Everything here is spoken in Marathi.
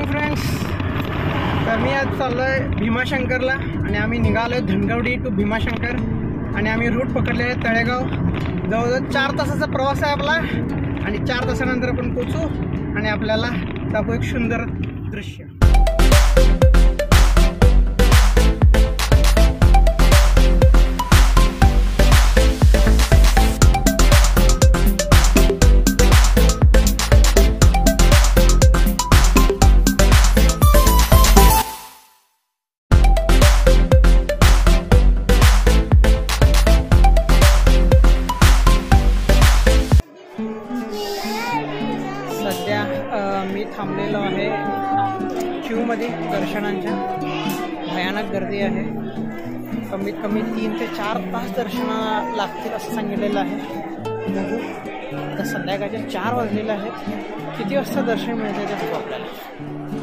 Morning friends. तर मी आज चाललोय भीमाशंकरला आणि आम्ही निघालोय धनगवडी टू भीमाशंकर आणि आम्ही रूट पकडले आहे तळेगाव. जवळजवळ 4 तासाचा प्रवास आहे आपला आणि 4 तासानंतर आपण पोचू आणि आपल्याला दाखवू एक सुंदर दृश्य. सध्या मी थांबलेलो आहे क्यूमध्ये दर्शनांच्या. भयानक गर्दी आहे. कमीत कमी 3 ते 4 तास दर्शनाला लागतील असं सांगितलेलं आहे. बघू आता संध्याकाळचे 4 वाजलेले आहेत. किती वाजता दर्शन मिळते ते आपल्याला.